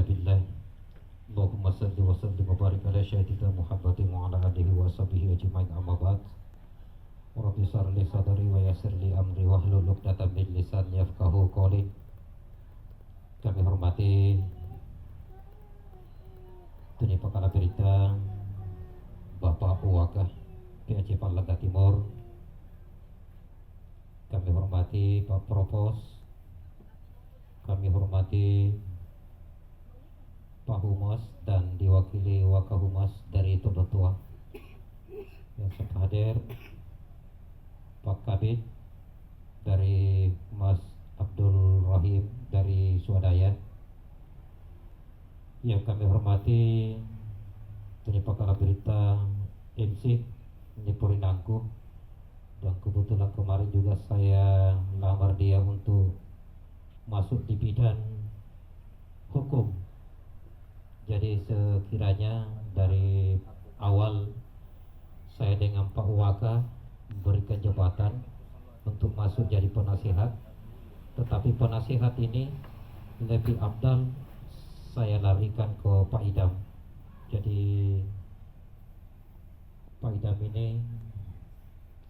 billah. Allahumma salli wa sallim wa barik ala sayyidina Muhammadin wa ala alihi wa sahbihi ajma'in, amma ba'd. Rabbi shrah li sadri wa yassir li amri wahlul 'uqdatam min lisani yafqahu qawli. Kami hormati Tuni Pakala Berita Bapak Uwakah PAC Palaga Timur. Kami hormati Pak Propos. Kami hormati Pak Humas dan diwakili Wakahumas dari Todotua yang sempat hadir, Pak Kabid dari Mas Abdul Rahim dari Swadaya, yang kami hormati Tuni Pakala Berita MC Nipurinangku, dan kebetulan kemarin juga saya lamar dia untuk masuk di bidang hukum. Jadi sekiranya dari awal saya dengan Pak Waka memberikan jabatan untuk masuk jadi penasihat, tetapi penasihat ini lebih afdal saya larikan ke Pak Idam. Jadi Pak Idam ini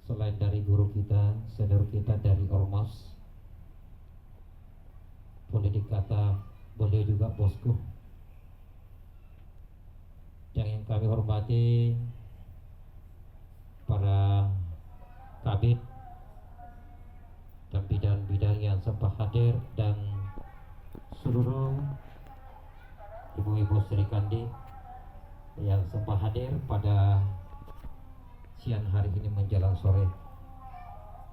selain dari guru kita, senior kita dari Ormas, boleh dikata beliau juga bosku. Yang kami hormati para kabit dan bidang-bidang yang sempat hadir, dan seluruh ibu-ibu Sri Kandi yang sempat hadir pada siang hari ini menjelang sore,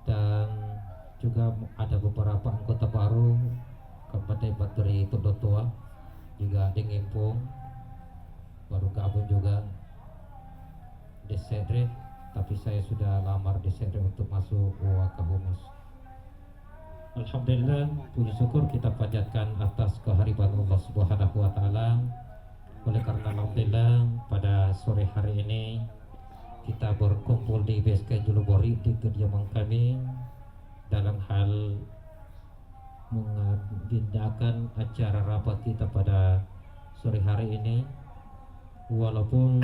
dan juga ada beberapa anggota baru Kabupaten Baturi Todotua, juga di Ngempung baru gabung juga di Sedre, tapi saya sudah lamar di Sedre untuk masuk Wakahumus. Alhamdulillah, puji syukur kita panjatkan atas kehadiran Allah Subhanahu wa taala. Oleh karena alhamdulillah pada sore hari ini kita berkumpul di BSK Julubori di kediaman kami dalam hal mengagendakan acara rapat kita pada sore hari ini. Walaupun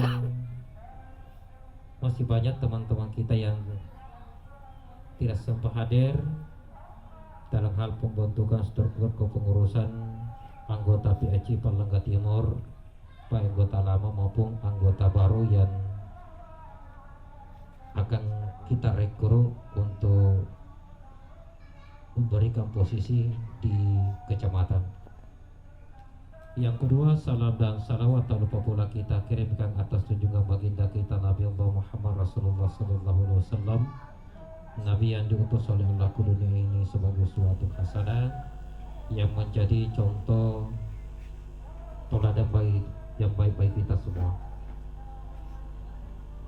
masih banyak teman-teman kita yang tidak sempat hadir dalam hal pembentukan struktur kepengurusan anggota PAC Palangga Timur, baik anggota lama maupun anggota baru yang akan kita rekrut untuk memberikan posisi di kecamatan. Yang kedua, salam dan salawat tak lupa pula kita kirimkan atas junjungan baginda kita Nabi Allah Muhammad Rasulullah sallallahu alaihi wasallam, Nabi yang diutus oleh Allah ke dunia ini sebagai suatu hasanah yang menjadi contoh teladan baik yang baik-baik kita semua.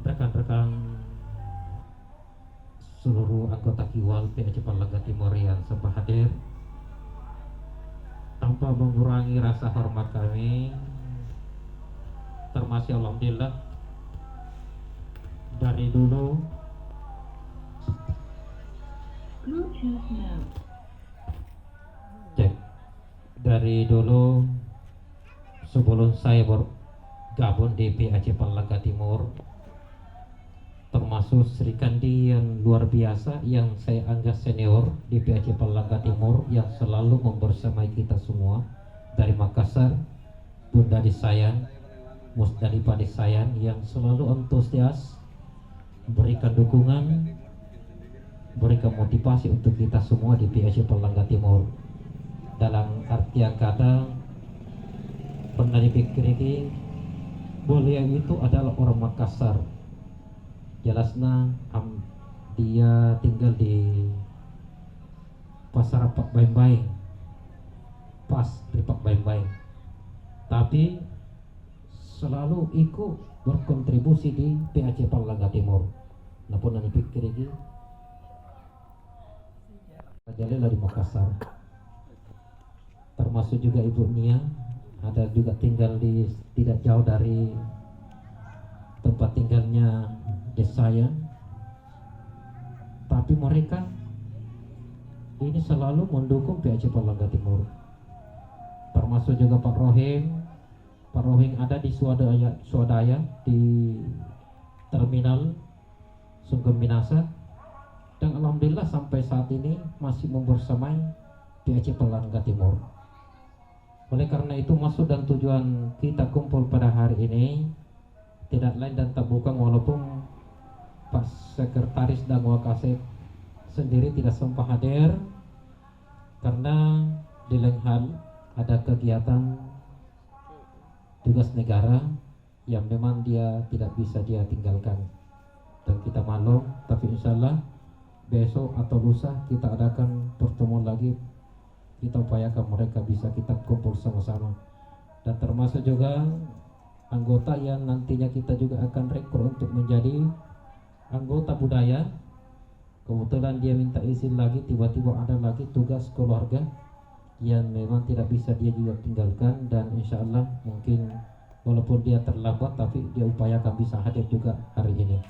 Rekan-rekan seluruh anggota Kiwal PAC Palangga Timur yang sempat hadir, tanpa mengurangi rasa hormat kami, termasuk alhamdulillah dari dulu sebelum saya bergabung di PAC Palangga Timur, termasuk Sri Kandi yang luar biasa yang saya anggap senior di PAC Palangga Timur, yang selalu membersamai kita semua dari Makassar, Bunda Disayan, Musdalifah Disayan, yang selalu antusias memberikan dukungan, memberikan motivasi untuk kita semua di PAC Palangga Timur. Dalam artian kata, pernah dipikir ini beliau itu adalah orang Makassar. Jelasnya dia tinggal di Pasar Pak Bain-Bain, pas di Pak Bain-Bain, tapi selalu ikut berkontribusi di PAC Palangga Timur. Napun nanti pikir ini Jalila di Makassar, termasuk juga Ibu Nia, ada juga tinggal di tidak jauh dari tempat tinggalnya saya, tapi mereka ini selalu mendukung PAC Palangga Timur. termasuk juga Pak Rohim. Pak Rohim ada di Swadaya di terminal Sungkem Minasa, dan alhamdulillah sampai saat ini masih membersamai PAC Palangga Timur. Oleh karena itu maksud dan tujuan kita kumpul pada hari ini tidak lain dan tak bukan, walaupun Pak Sekretaris dan Wakasek sendiri tidak sempat hadir karena di lain hal ada kegiatan tugas negara yang memang dia tidak bisa dia tinggalkan, dan kita maklum. Tapi insya Allah besok atau lusa kita adakan pertemuan lagi, kita upayakan mereka bisa kita kumpul sama-sama, dan termasuk juga anggota yang nantinya kita juga akan rekrut untuk menjadi anggota budaya. Kebetulan dia minta izin lagi, tiba-tiba ada lagi tugas keluarga yang memang tidak bisa dia juga tinggalkan, dan insya Allah mungkin walaupun dia terlambat tapi dia upayakan bisa hadir juga hari ini.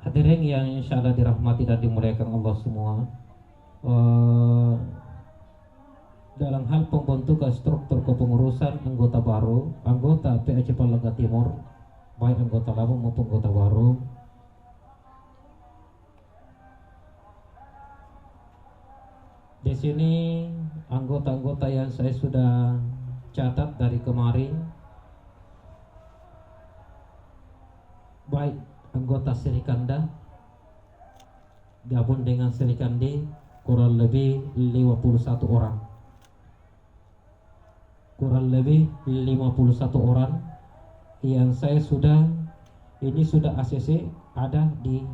Hadirin yang insya Allah dirahmati dan dimuliakan Allah semua, dalam hal pembentukan struktur kepengurusan anggota baru, anggota PAC Palangga Timur, baik anggota lama maupun anggota baru, di sini anggota-anggota yang saya sudah catat dari kemarin, baik anggota Serikanda gabung dengan Serikandi kurang lebih 51 orang. Kurang lebih 51 orang yang saya sudah ACC ada di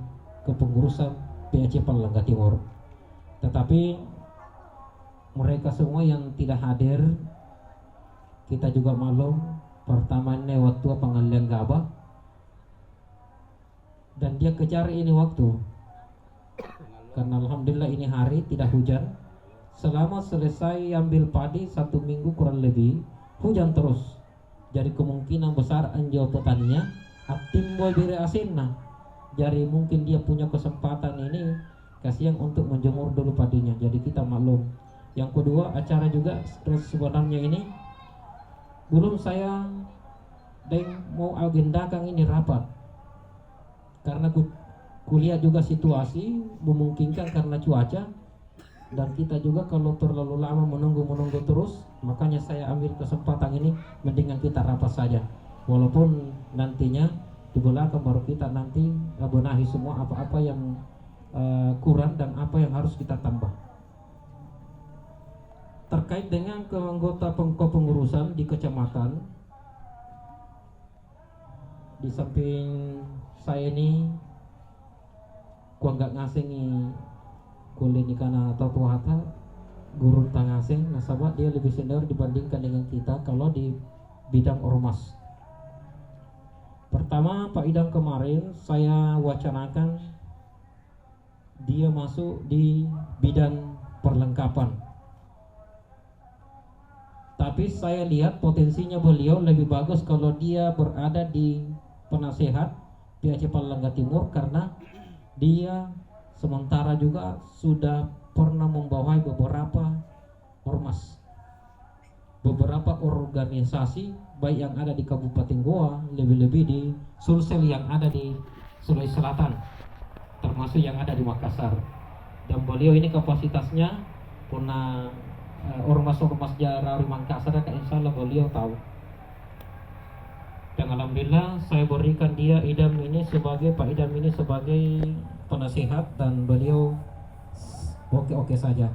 kepengurusan PAC Palangga Timur. Tetapi mereka semua yang tidak hadir, kita juga maklum, pertama ini waktu pengalian Gabah, dan dia kejar ini waktu karena alhamdulillah ini hari tidak hujan. Selama selesai ambil padi 1 minggu kurang lebih hujan terus, jadi kemungkinan besar anjau petaninya atim boy biri asinna, jadi mungkin dia punya kesempatan ini kasihan untuk menjemur dulu padinya, jadi kita maklum. Yang kedua, acara juga sebenarnya ini belum saya mau agendakan ini rapat, karena kuliah juga situasi memungkinkan karena cuaca, dan kita juga kalau terlalu lama menunggu terus, makanya saya ambil kesempatan ini mendingan kita rapat saja, walaupun nantinya di belakang baru kita nanti benahi semua apa-apa yang kurang dan apa yang harus kita tambah. Terkait dengan anggota kepengurusan di kecamatan, di samping saya ini kuanggak ngasengi kulini kana atau tuata guru tangaseng nasabah, dia lebih senior dibandingkan dengan kita kalau di bidang ormas. Pertama, Pak Idam kemarin saya wacanakan dia masuk di bidang perlengkapan, tapi saya lihat potensinya beliau lebih bagus kalau dia berada di penasehat PAC Palangga Timur, karena dia sementara juga sudah pernah membawahi beberapa ormas, beberapa organisasi baik yang ada di Kabupaten Goa, lebih-lebih di Sulsel yang ada di Sulawesi Selatan, termasuk yang ada di Makassar. Dan beliau ini kapasitasnya pernah ormas-ormas Jarari Makassar, insya Allah beliau tahu. Dan alhamdulillah saya berikan dia Pak Idam ini sebagai penasihat, dan beliau oke-oke saja.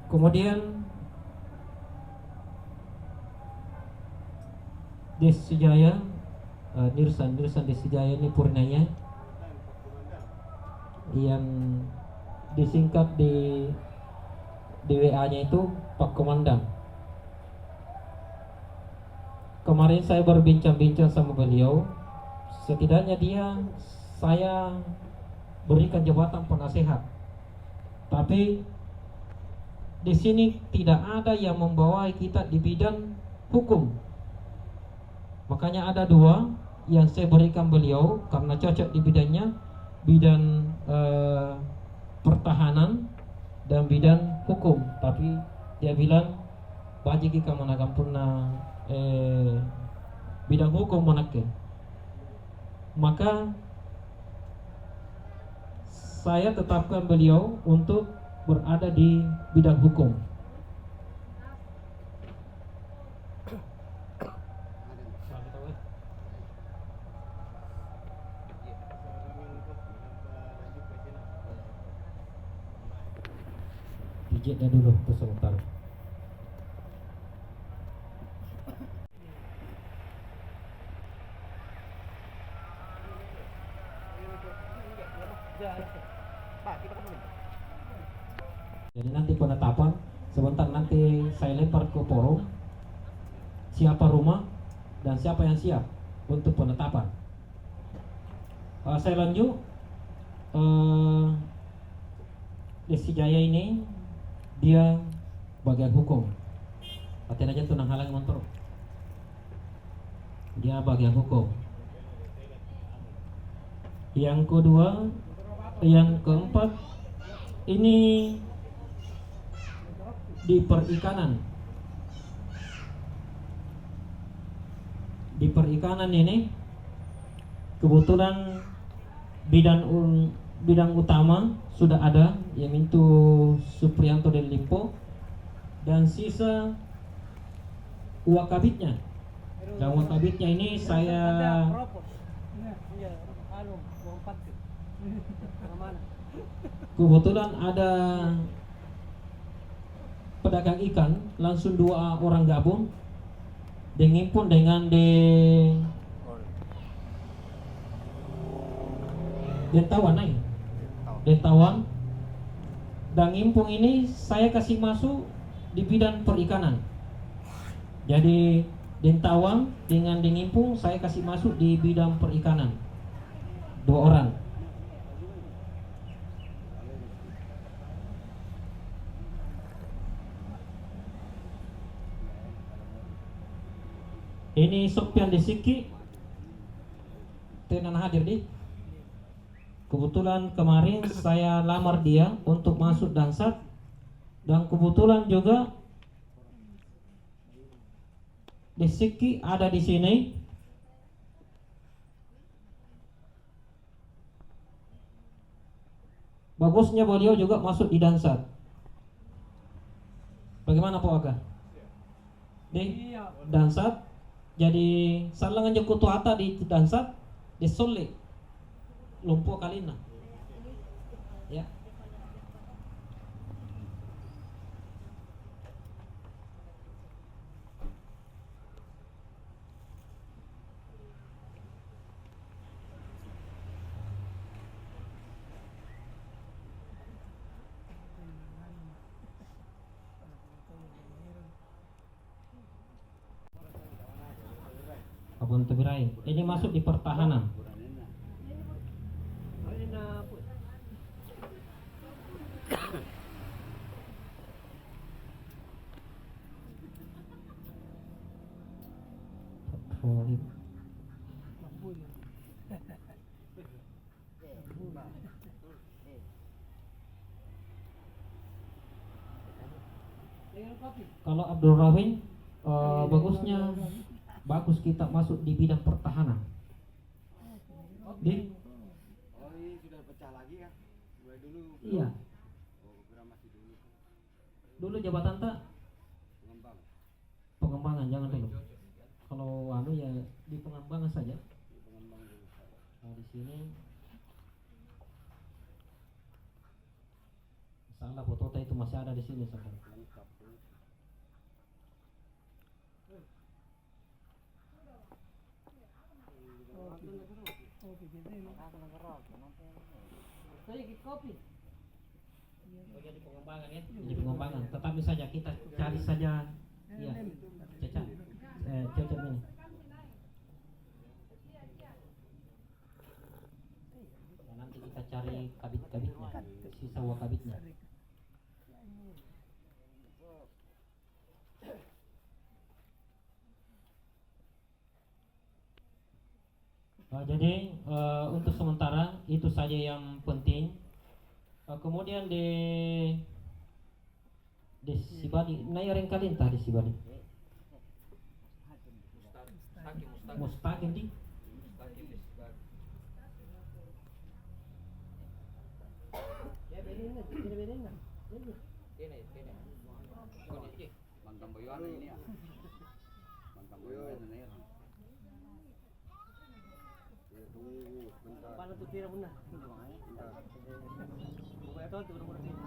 Kemudian Desijaya, Nirsan Desijaya ini Purnanya, yang disingkat di WA-nya itu Pak Komandan. Kemarin saya berbincang-bincang sama beliau, setidaknya saya berikan jabatan penasehat, tapi di sini tidak ada yang membawa kita di bidang hukum. Makanya ada 2 yang saya berikan beliau karena cocok di bidangnya, bidang pertahanan dan bidang hukum, tapi dia bilang baji kita manakan puna bidang hukum manakan. Maka saya tetapkan beliau untuk berada di bidang hukum. Pijitnya dulu sebentar. Jadi nanti penetapan sebentar, nanti saya lempar ke forum siapa rumah dan siapa yang siap untuk penetapan. Saya lanjut. Desi Jaya ini dia bagian hukum. Latihan aja tuh nang halang motor. Dia bagian hukum. Yang kedua, yang keempat ini di perikanan. Di perikanan ini kebetulan bidang utama sudah ada, yaitu Supriyanto dari Limpo, dan sisa wakabitnya. Dan wakabitnya ini saya kebetulan ada pedagang ikan, langsung 2 orang gabung dengimpun dengan Dentawan naik. Dentawan dan Ngimpung ini saya kasih masuk di bidang perikanan. Jadi Dentawan dengan Dengimpung saya kasih masuk di bidang perikanan. 2 orang. Ini Sopian Desiki tenan hadir di. Kebetulan kemarin saya lamar dia untuk masuk Dansat, dan kebetulan juga Desiki ada di sini. Bagusnya beliau juga masuk di Dansat. Bagaimana Pak Aga? Di Dansat. Jadi salangan Joko Tuata di Dansat, di Sole Lumpuh Kalina. Ya. Abun Tebirai. Ini masuk di pertahanan. Kalau Abdul Rahim bagusnya bagus kita masuk di bidang pertahanan. Di? Oh ini sudah pecah lagi ya? Mulai dulu? Iya. Oh kira masih dulu. Dulu jabatan tak? Pengembang. Pengembangan, jangan dulu. Kalau anu ya di pengembangan saja. Di pengembang dulu. Nah, di sini salah foto itu masih ada di sini saudara. Lengkap. Jadi pengembangan ya, jadi pengembangan. Tetapi saja kita cari saja, ya, Caca, Caca ini. Nah, nanti kita cari kabit-kabitnya, sisa wakabitnya. Jadi untuk sementara itu saja yang penting. Kemudian di di Sibali na yang kalin tadi Sibali Mustaqim di Mantap boyoan ini ya. Mantap boyoan ini ya. Tunggu bentar. Paano to tira muna? Buka ito, turo muna dito.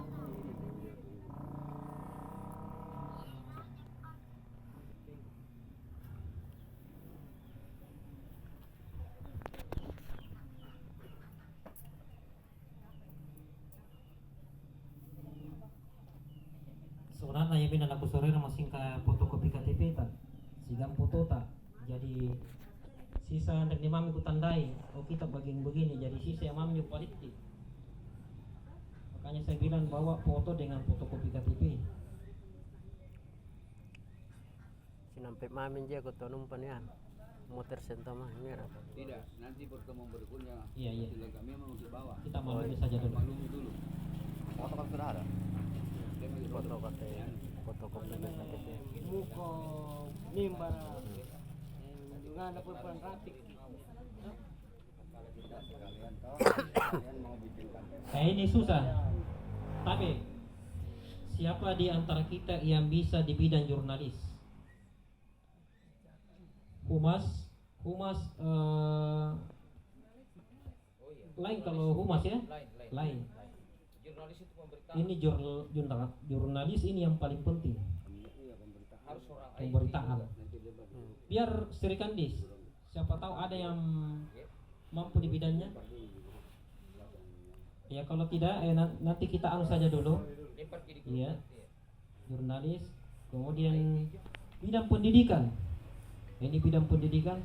sebenarnya ya bin aku sore masih ke fotokopi KTP tak sidang foto tak jadi sisa yang dari mami ku tandai oh kita bagian begini jadi sisa yang mami politik makanya saya bilang bawa foto dengan fotokopi KTP Sinampai mamin dia ko to numpan yan. Motor senta mah merah. Tidak, nanti pertemuan berikutnya. Iya. Sila kami mau untuk bawa. kita maklumi saja dulu Maklumi dulu. Foto kan sudah ada. Foto kate, foto kopi KTP. Muko nimbara. Juga ada perempuan rapik. Kalian mau bikin KTP. ini susah tapi siapa di antara kita yang bisa di bidang jurnalis humas lain kalau humas ya lain Jurnalis itu pemberitaan. ini jurnalis ini yang paling penting Iya, pemberitaan. Harus orang pemberitaan Nanti debat. biar Sri Kandis siapa tahu ada yang mampu di bidangnya ya kalau tidak nanti kita anu saja dulu Lipat ke di iya jurnalis kemudian bidang pendidikan ini bidang pendidikan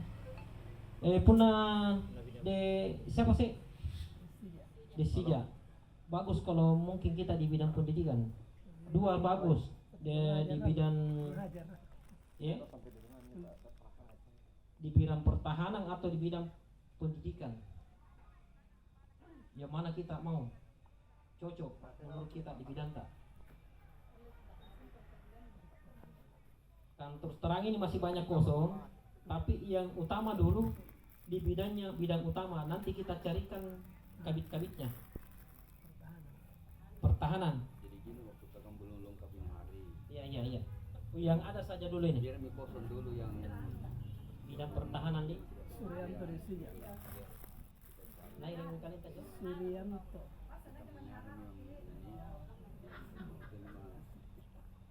punah de siapa sih Desija bagus kalau mungkin kita di bidang pendidikan dua bagus di bidang ya di bidang pertahanan atau di bidang pendidikan yang mana kita mau cocok menurut kita di bidang tak kan terus terang ini masih banyak kosong tapi yang utama dulu di bidang utama nanti kita carikan kabit-kabitnya pertahanan Jadi gini waktu kita belum lengkap ini hari. iya yang ada saja dulu ini Biar kosong dulu yang bidang pertahanan di Suryanto Desija. nah yang kali saja Suryanto.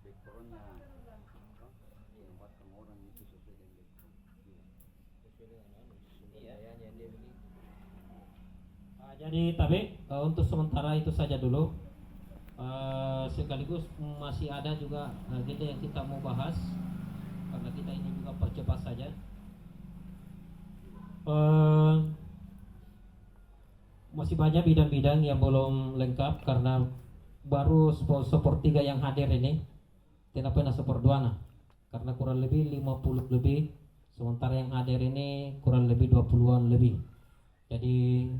backgroundnya menempatkan orang itu sesuai dengan yang dia beli. jadi tapi untuk sementara itu saja dulu. Sekaligus masih ada juga agenda yang kita mau bahas karena kita ini juga percepat saja. Masih banyak bidang-bidang yang belum lengkap karena baru sepertiga yang hadir ini tidak pernah seperduana karena kurang lebih 50 lebih sementara yang hadir ini kurang lebih 20-an lebih. Jadi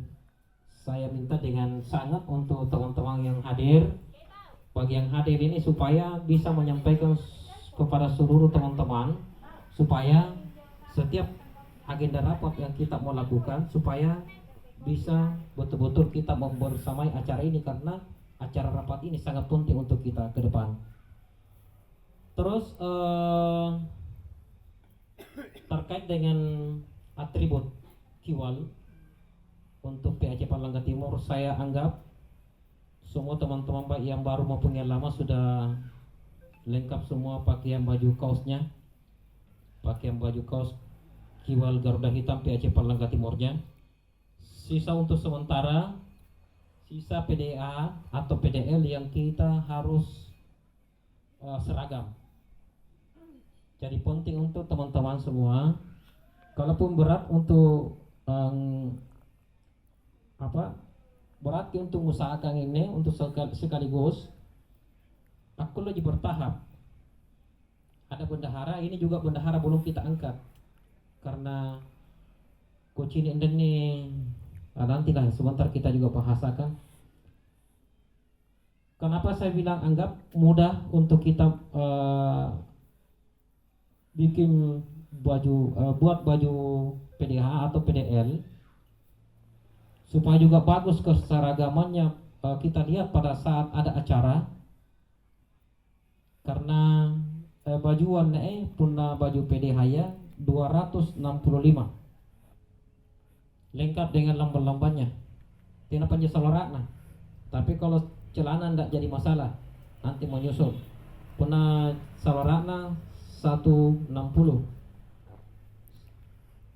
saya minta dengan sangat untuk teman-teman yang hadir bagi yang hadir ini supaya bisa menyampaikan kepada seluruh teman-teman supaya setiap agenda rapat yang kita mau lakukan supaya bisa betul-betul kita membersamai acara ini karena acara rapat ini sangat penting untuk kita ke depan. Terus terkait dengan atribut Kiwal untuk PAC Palangga Timur saya anggap semua teman-teman baik yang baru maupun yang lama sudah lengkap semua pakaian baju kaosnya, pakaian baju kaos Kiwal Garuda Hitam PAC Palangga Timurnya. Sisa untuk sementara sisa PDA atau PDL yang kita harus seragam. Jadi penting untuk teman-teman semua. Kalaupun berat untuk berat untuk usahakan ini untuk sekaligus aku lagi bertahap. Ada bendahara ini juga bendahara belum kita angkat karena kucing ini nantilah sebentar kita juga bahasakan Kenapa saya bilang anggap mudah untuk kita bikin baju, buat baju PDH atau PDL, supaya juga bagus keseragamannya. Kita lihat pada saat ada acara, karena bajuan punna baju PDH ya 265 lengkap dengan lamban-lambannya, tina panja salorakna. Tapi kalau celana ndak jadi masalah, nanti mau nyusul punna salorakna 160.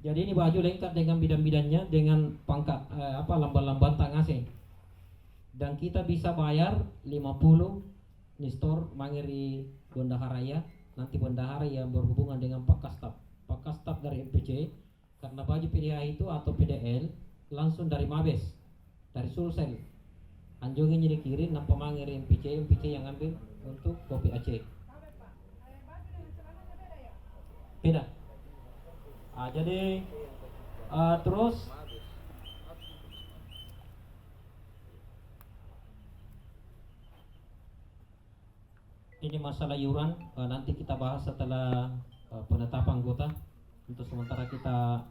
Jadi ini baju lengkap dengan bidan-bidannya, dengan pangkat lamban-lamban tangase. Dan kita bisa bayar 50 di store mangiri bendaharaya, nanti bendahara yang berhubungan dengan Pak Kastap dari MPC, karena baju PDH itu atau PDL langsung dari Mabes, dari Sulsel. Anjongin jadi kirim nampak mangiri MPC yang ambil untuk kopi Aceh. Beda. Jadi terus ini masalah iuran nanti kita bahas setelah penetapan anggota. Untuk sementara kita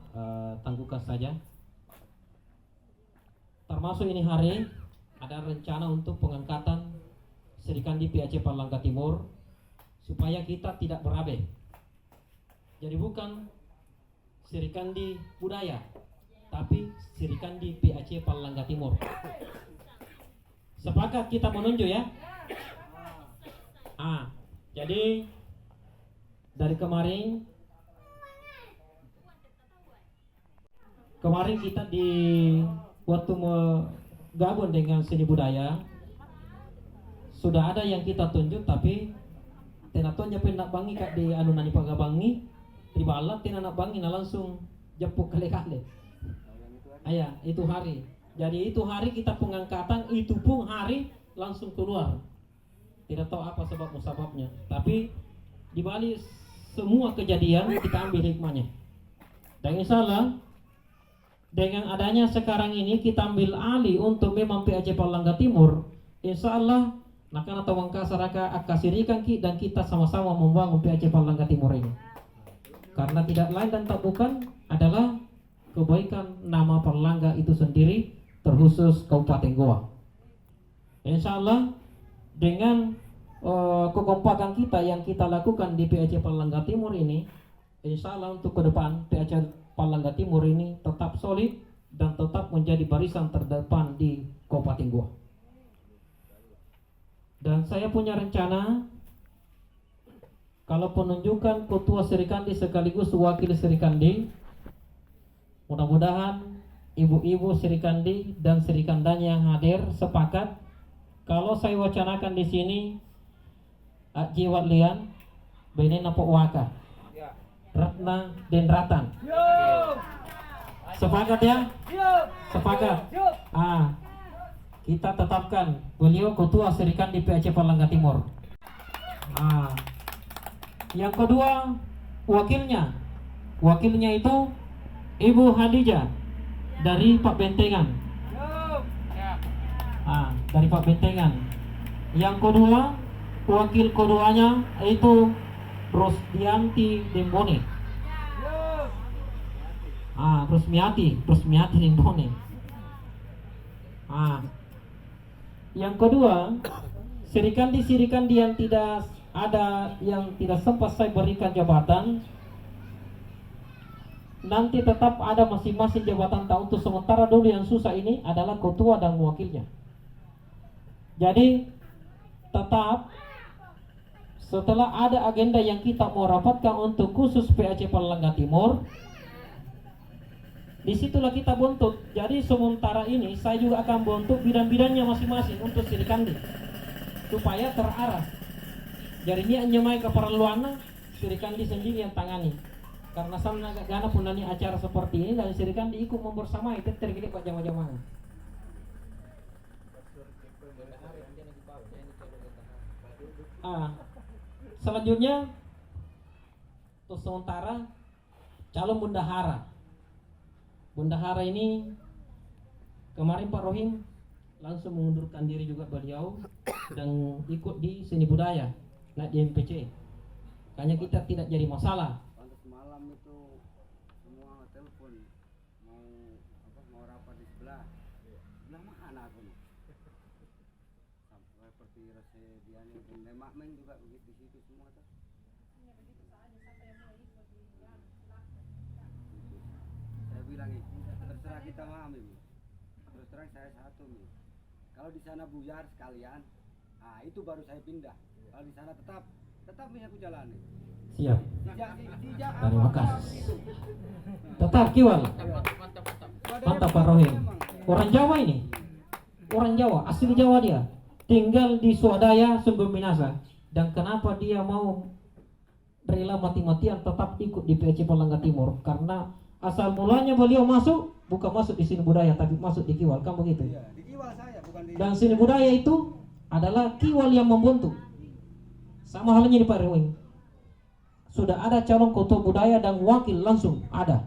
tangguhkan saja. Termasuk ini hari ada rencana untuk pengangkatan Serikandi PAC Palangga Timur supaya kita tidak berabe. Jadi bukan Serikandi budaya, tapi Serikandi PAC Palangga Timur. Sepakat kita menunjuk ya. Jadi dari kemarin kita di waktu gabung dengan seni budaya sudah ada yang kita tunjuk, tapi tenatonya nak bangi kak di anu nani pagabangi di bala tina nak bangi na langsung jepuk kali-kali. Ayah itu hari. Jadi itu hari kita pengangkatan, itu pun hari langsung keluar. Tidak tahu apa sebab musababnya, tapi di balik semua kejadian kita ambil hikmahnya. Dan insya Allah dengan adanya sekarang ini kita ambil alih untuk memang PAC Palangga Timur, insya Allah nakana tawang kasaraka akasirikan dan kita sama-sama membangun PAC Palangga Timur ini. Karena tidak lain dan tak bukan adalah kebaikan nama Palangga itu sendiri, terkhusus Kabupaten Goa. Insya Allah dengan kekompakan kita yang kita lakukan di PAC Palangga Timur ini, insya Allah untuk ke depan PAC Palangga Timur ini tetap solid dan tetap menjadi barisan terdepan di Kabupaten Goa. Dan saya punya rencana kalau penunjukan ketua Serikandi sekaligus wakil Serikandi, mudah-mudahan ibu-ibu Serikandi dan Serikandanya yang hadir sepakat kalau saya wacanakan di sini jiwat lian bene napok waka Ratna dan Ratan. Sepakat ya? Sepakat. Kita tetapkan beliau ketua Serikandi PAC Palangga Timur. Yang kedua wakilnya itu Ibu Hadijah dari Pak Bentengan. Dari Pak Bentengan. Yang kedua wakil keduanya itu Rosdianti Dembone. Rosmiati Dembone. Yang kedua, Serikandi yang tidak ada, yang tidak sempat saya berikan jabatan, nanti tetap ada masing-masing jabatan. Untuk sementara dulu yang susah ini adalah ketua dan wakilnya. Jadi tetap setelah ada agenda yang kita mau rapatkan untuk khusus PAC Palangga Timur, disitulah kita bentuk. Jadi sementara ini saya juga akan bentuk bidang-bidangnya masing-masing untuk Serikandi supaya terarah. Jadi ini nyemai keperluan Serikandi sendiri yang tangani. Karena sana gana pun nani acara seperti ini dan Serikandi ikut membersamai itu tergilip pak jamaah-jamaah. Selanjutnya untuk sementara calon bendahara. Bendahara ini kemarin Pak Rohim langsung mengundurkan diri juga beliau dan ikut di seni budaya, naik di MPC. Makanya kita tidak jadi masalah. Pantas malam itu semua telepon mau rapat di sebelah mana aku nih, sampai seperti Rosediani dan Lemakmen juga begitu di situ semua tuh. Saya bilang terserah kita mah Mi. Terus terang saya satu Mi. Kalau di sana buyar sekalian, itu baru saya pindah. Kalau di sana tetap Mi aku jalani. Siap. Sejak Terima kasih. Tetap Kiwal. Mantap Pak Rohim. Orang Jawa ini. Orang Jawa, asli Jawa dia. Tinggal di Swadaya Sumber Minasa. Dan kenapa dia mau rela mati-matian tetap ikut di PAC Palangga Timur? Karena asal mulanya beliau masuk, bukan masuk di seni budaya, tapi masuk di Kiwal, kan begitu? Iya, di Kiwal saya bukan di. Dan seni budaya itu adalah Kiwal yang membentuk. Sama halnya di Pak Rewing. Sudah ada calon ketua budaya dan wakil langsung ada.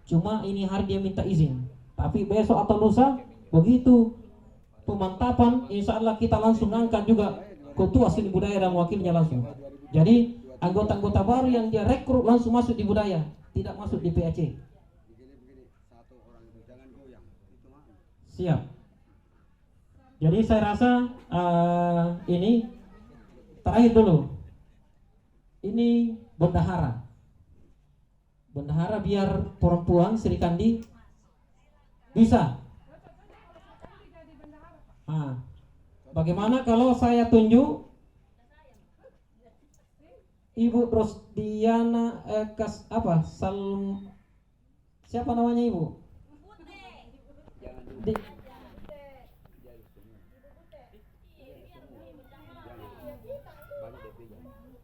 Cuma ini hari dia minta izin. Tapi besok atau lusa begitu pemantapan, insya Allah kita langsung angkat juga ketua seni budaya dan wakilnya langsung. Jadi anggota-anggota baru yang dia rekrut langsung masuk di budaya, tidak masuk di PAC. Begini satu orang itu jangan goyang. Itu mah. Siap. Jadi saya rasa ini terakhir dulu. Ini bendahara. Bendahara biar perempuan Sri Kandi bisa. Bagaimana kalau saya tunjuk Ibu Rosdiana siapa namanya Ibu?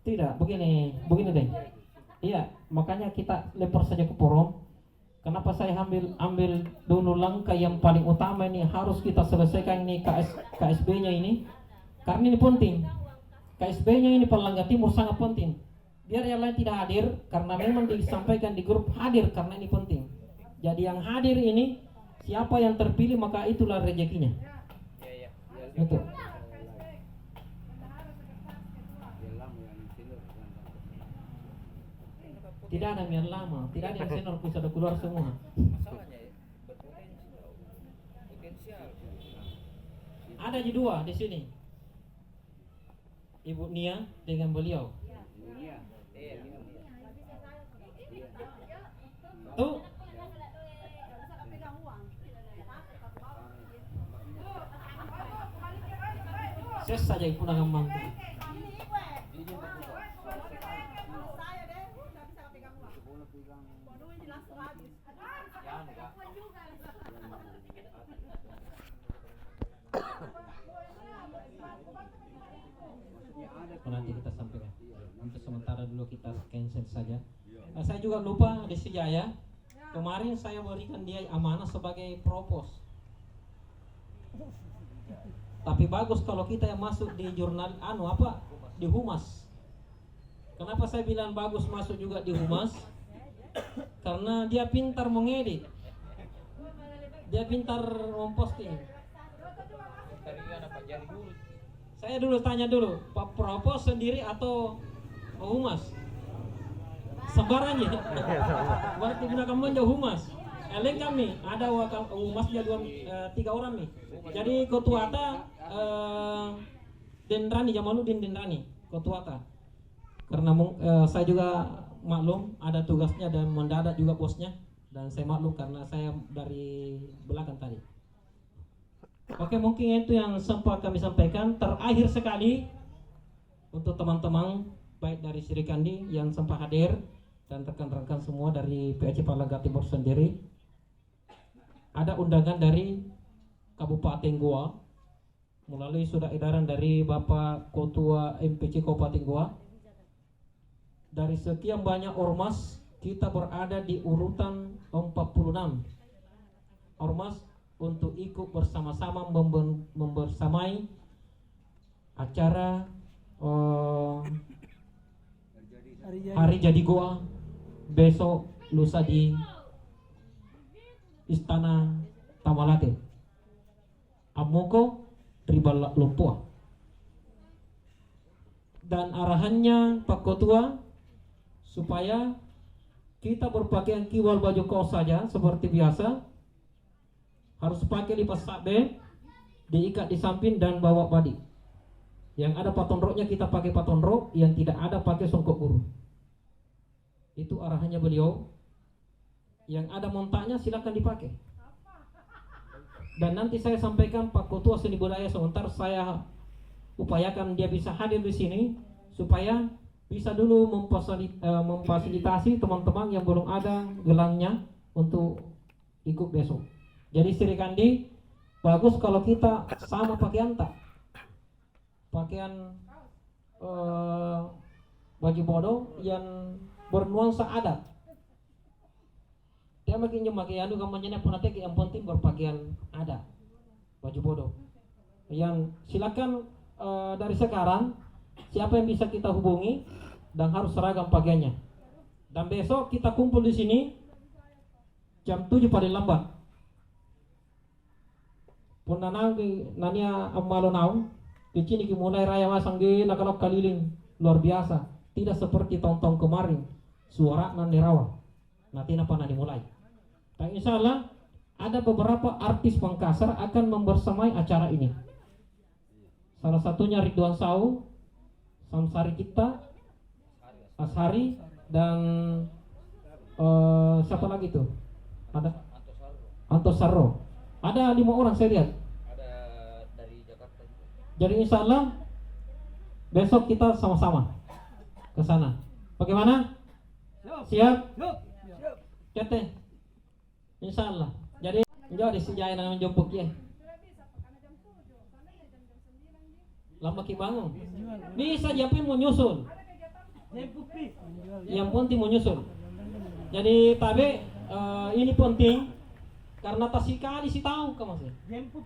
Tidak, begini deh. Iya, makanya kita lempar saja ke forum. Kenapa saya ambil dulu langkah yang paling utama ini harus kita selesaikan ini KSB-nya ini, karena ini penting. KSB-nya ini Palangga Timur sangat penting. Biar yang lain tidak hadir, karena memang disampaikan di grup hadir karena ini penting. Jadi yang hadir ini siapa yang terpilih maka itulah rezekinya. Betul. Tidak ada yang lama, tidak ada yang senior bisa keluar semua. Masalahnya ya, potensial. Ada di dua di sini. Ibu Nia dengan beliau. Tuh. Ses saja ibu dengan mantu. Nanti kita sampaikan. Untuk sementara dulu kita cancel saja. Saya juga lupa Desi Jaya. Kemarin saya berikan dia amanah sebagai propos. Tapi bagus kalau kita yang masuk di jurnal di Humas. Kenapa saya bilang bagus masuk juga di Humas? Karena dia pintar mengedit. Dia pintar memposting. Saya dulu tanya dulu, Pak Propos sendiri atau Humas? Sebarannya. Berarti gunakan menjauh Humas. Eleng kami ada Humas jadi 3 orang nih. Jadi ketua ata Denrani Jamaluddin Denrani, ketua ata. Karena saya juga maklum ada tugasnya dan mendadak juga bosnya, dan saya maklum karena saya dari belakang tadi. Oke, mungkin itu yang sempat kami sampaikan. Terakhir sekali untuk teman-teman baik dari Sri Kandi yang sempat hadir dan rekan-rekan semua dari PAC Palangga Timur sendiri, ada undangan dari Kabupaten Goa melalui surat edaran dari Bapak Ketua MPC Kabupaten Goa. Dari sekian banyak ormas, kita berada di urutan 46 ormas untuk ikut bersama-sama membersamai acara Hari Jadi Goa besok lusa di Istana Tamalate Amoko Ribal Lumpua. dan arahannya Pak Ketua supaya kita berpakaian kiwal baju kos saja seperti biasa, harus pakai lipas sabbe, diikat di samping dan bawa badi. Yang ada paton roknya kita pakai paton rok, yang tidak ada pakai songkok guru. Itu arahannya beliau. Yang ada montaknya silakan dipakai. Dan nanti saya sampaikan Pak Ketua Seni Budaya, sebentar saya upayakan dia bisa hadir di sini supaya bisa dulu memfasilitasi teman-teman yang belum ada gelangnya untuk ikut besok. Jadi Sri Kandi, bagus kalau kita sama pakaian tak? Pakaian baju bodoh yang bernuansa adat. Dia makin pakai anu kampanye pun yang penting berpakaian adat, baju bodoh. Yang silakan dari sekarang siapa yang bisa kita hubungi dan harus seragam pakaiannya. Dan besok kita kumpul di sini jam 7 paling lambat. Punanang nanya amalonau di sini mulai raya masang ge nakalok kaliling luar biasa. Tidak seperti tahun-tahun kemarin suara nan nerawa. Nanti napa dimulai. Dan insya Allah ada beberapa artis Makassar akan membersamai acara ini. Salah satunya Ridwan Sau, Samsari Kita, Ashari, dan siapa lagi tuh? Ada Antosaro. Ada 5 orang saya lihat. Ada dari Jakarta juga. Jadi insya Allah besok kita sama-sama ke sana. Bagaimana? Siap? Kete. Insya Allah. Jadi jauh disijai nama jemput ya. Lama ki bangun. Bisa jadi mau nyusul. Yang penting mau nyusul. Jadi tabe ini penting karena tak sikali si tahu kamu sih.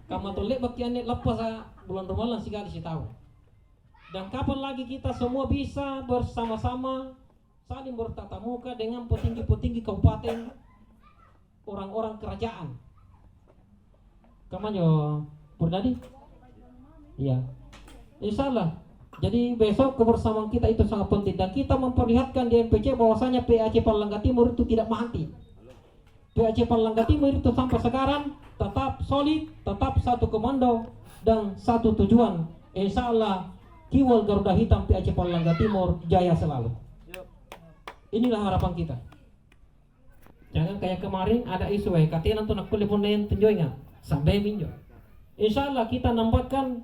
Kamu tolek bagian lepas bulan Ramadan sikali si tahu. Dan kapan lagi kita semua bisa bersama-sama saling bertatap muka dengan petinggi-petinggi kabupaten, orang-orang kerajaan. Kamanyo Purnadi? Iya. Insya Allah. Jadi besok kebersamaan kita itu sangat penting dan kita memperlihatkan di MPC bahwasanya PAC Palangga Timur itu tidak mati. PAC Palangga Timur itu sampai sekarang tetap solid, tetap satu komando dan satu tujuan. Insya Allah Kiwal Garuda Hitam PAC Palangga Timur jaya selalu. Inilah harapan kita. Jangan kayak kemarin ada isu katanya nanti nak kulit pun yang tunjuknya sampai minjo. Insya Allah kita nampakkan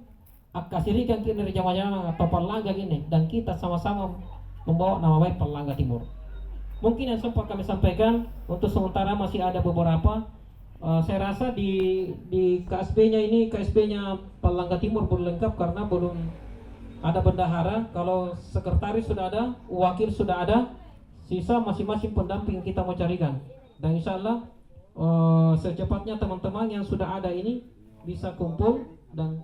akasirikan kinerja Jamaah atau Palangga gini dan kita sama-sama membawa nama baik Palangga Timur. Mungkin yang sempat kami sampaikan untuk sementara masih ada beberapa. Saya rasa di KSB-nya ini KSB-nya Palangga Timur belum lengkap karena belum ada bendahara. Kalau sekretaris sudah ada, wakil sudah ada, sisa masing-masing pendamping kita mau carikan. Dan insya Allah secepatnya teman-teman yang sudah ada ini bisa kumpul dan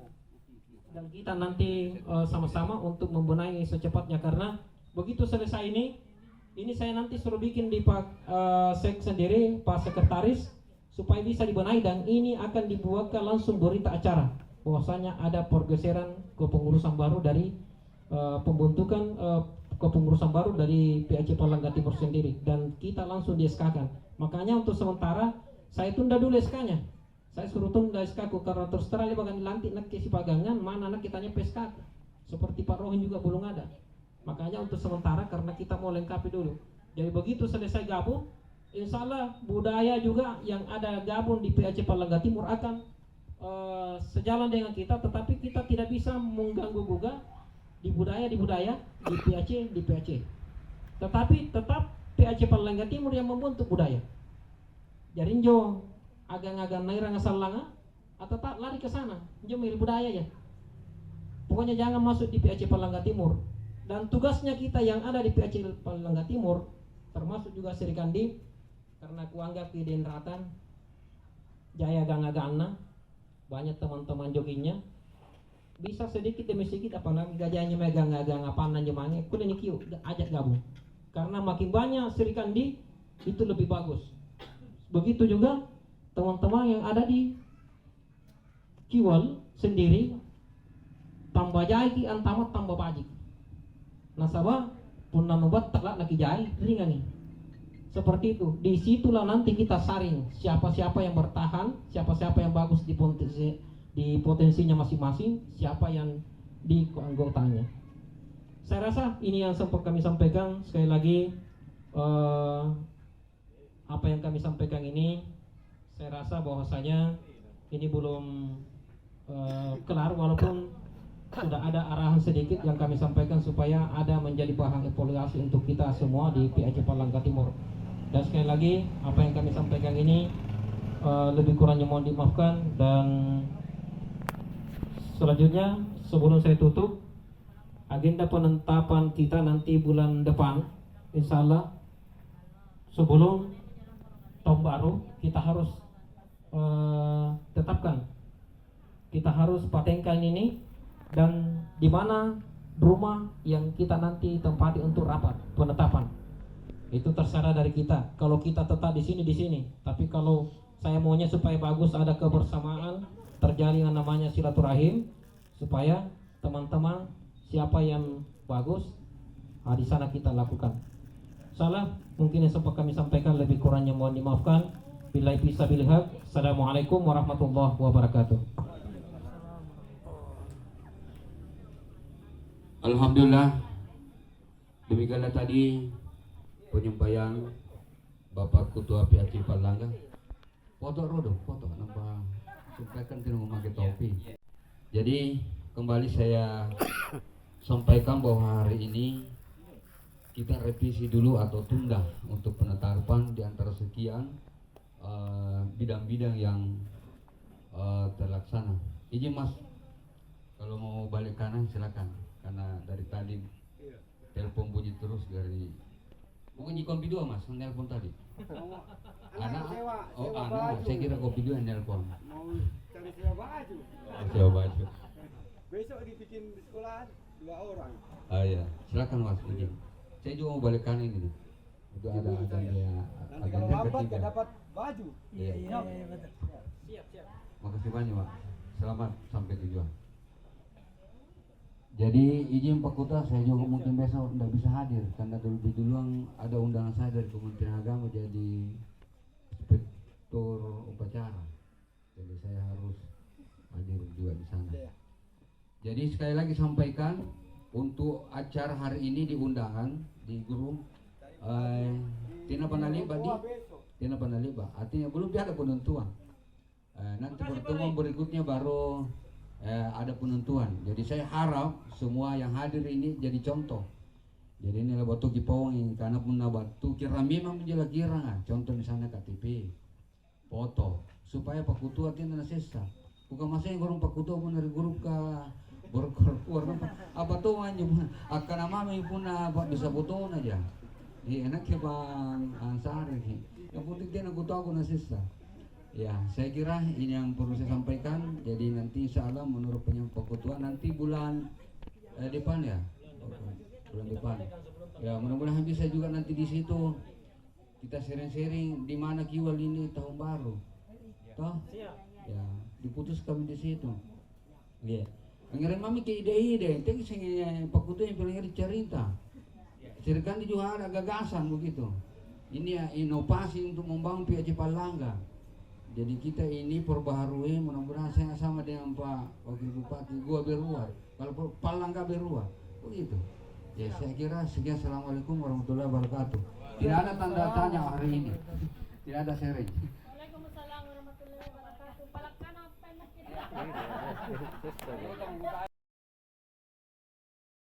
kita nanti sama-sama untuk membenahi secepatnya karena begitu selesai ini saya nanti suruh bikin di Pak Sek sendiri, Pak Sekretaris supaya bisa dibenahi dan ini akan dibuatkan langsung berita acara bahwasanya ada pergeseran kepengurusan baru dari pembentukan kepengurusan baru dari PAC Palangga Timur sendiri dan kita langsung di-SK-kan. Makanya untuk sementara saya tunda dulu SK-nya. Saya suruh tunda SK-ku karena terus terang bahkan dilantik nak kesi pagangan mana nak kitanya PSK. Seperti Pak Rohin juga belum ada. Makanya untuk sementara karena kita mau lengkapi dulu. Jadi begitu selesai gabung, insya Allah budaya juga yang ada gabung di PAC Palangga Timur akan sejalan dengan kita, tetapi kita tidak bisa mengganggu juga di budaya di PAC. Tetapi tetap PAC Palangga Timur yang membentuk budaya. Jadi jo agang-agang naira ngasalanga atau tak lari ke sana, jo mirip budaya ya. Pokoknya jangan masuk di PAC Palangga Timur. Dan tugasnya kita yang ada di PAC Palangga Timur termasuk juga Sri Kandi karena kuanggap di Denratan jaya ganga-gana banyak teman-teman joginya bisa sedikit demi sedikit apalagi gajahnya megang panah jemange kudu nikiu ajak gabung karena makin banyak Sri Kandi itu lebih bagus. Begitu juga teman-teman yang ada di Kiwal sendiri tambah jaki antamat tambah bajik nasabah pun nanubat telak nak kijai ringan nih. Seperti itu. Disitulah nanti kita saring siapa-siapa yang bertahan, siapa-siapa yang bagus di potensinya masing-masing, siapa yang di anggotanya. Saya rasa ini yang sempat kami sampaikan. Sekali lagi apa yang kami sampaikan ini, saya rasa bahwasanya ini belum kelar, walaupun sudah ada arahan sedikit yang kami sampaikan supaya ada menjadi bahan evaluasi untuk kita semua di PAC Palangga Timur. Dan sekali lagi apa yang kami sampaikan ini lebih kurangnya mohon dimaafkan. Dan selanjutnya sebelum saya tutup, agenda penetapan kita nanti bulan depan, insya Allah sebelum tahun baru kita harus tetapkan, kita harus patenkan ini, dan di mana rumah yang kita nanti tempati untuk rapat penetapan. Itu terserah dari kita. Kalau kita tetap di sini, tapi kalau saya maunya supaya bagus, ada kebersamaan, terjalin yang namanya silaturahim, supaya teman-teman siapa yang bagus di sana kita lakukan. Salah mungkin yang sempat kami sampaikan, lebih kurangnya mohon dimaafkan. Billahi fisabilil haq. Assalamualaikum warahmatullahi wabarakatuh. Alhamdulillah, demikianlah tadi penyampaian Bapak Ketua PAC Palangga. Foto nampak sampaikan tidak memakai topi. Jadi kembali saya sampaikan bahwa hari ini kita revisi dulu atau tunda untuk penetapan di antara sekian bidang-bidang yang terlaksana. Izin Mas, kalau mau balik kanan silakan, karena dari tadi telepon bunyi terus dari mungkin kopi dua Mas, nelpon tadi. Anak, saya kira kopi dua yang nelpon. Mau cari sewa baju. Sewa baju. Besok dibikin di sekolahan 2 orang. Ah ya, silakan Mas, izin. Saya juga mau balik kanan ini. Itu ada Nanti kalau lambat gak dapat baju. Iya. betul. Siap. Makasih banyak Pak. Selamat sampai tujuan. Jadi izin Pak Kuta, saya juga mungkin besok tidak bisa hadir karena dulu ada undangan saya dari Kementerian Agama jadi inspektur upacara. Jadi saya harus hadir juga di sana. Jadi sekali lagi sampaikan untuk acara hari ini di undangan di grup Tina Panaliba, artinya belum ada penentuan. Nanti pertemuan berikutnya baru ada penentuan. Jadi saya harap semua yang hadir ini jadi contoh. Jadi ini batu kipawang karena pun batu kira memang menjelaskan kira contoh di sana KTP, foto supaya Pak Kutua tidak sesa. Bukan masa yang orang Pak Kutua pun dari grup ke berkeluar apa tuh anjing akan nama pun bisa foto aja. Enak ya Bang Ansari sih. Yang penting dia aku tahu aku nasisa. Ya, saya kira ini yang perlu saya sampaikan. Jadi nanti insya Allah menurut Pak Ketua nanti bulan depan ya, bulan depan. Ya, mudah-mudahan bisa juga nanti di situ kita sharing-sharing di mana kiwal ini tahun baru. Toh? Ya, diputus kami di situ. Lihat. Pengiran mami ke ide-ide, tapi saya Pak Ketua yang paling cerita. Ceritakan juga ada gagasan begitu. Ini ya inovasi untuk membangun PAC Palangga. Jadi kita ini perbaharui, mudah-mudahan saya sama dengan Pak Wakil Bupati gua berua. Kalau Palangga berua, begitu. Ya saya kira sekian. Assalamualaikum warahmatullahi wabarakatuh. Tidak ada tanda tanya hari ini. Tidak ada sharing. Waalaikumsalam warahmatullahi wabarakatuh. Palakkan apa yang kita.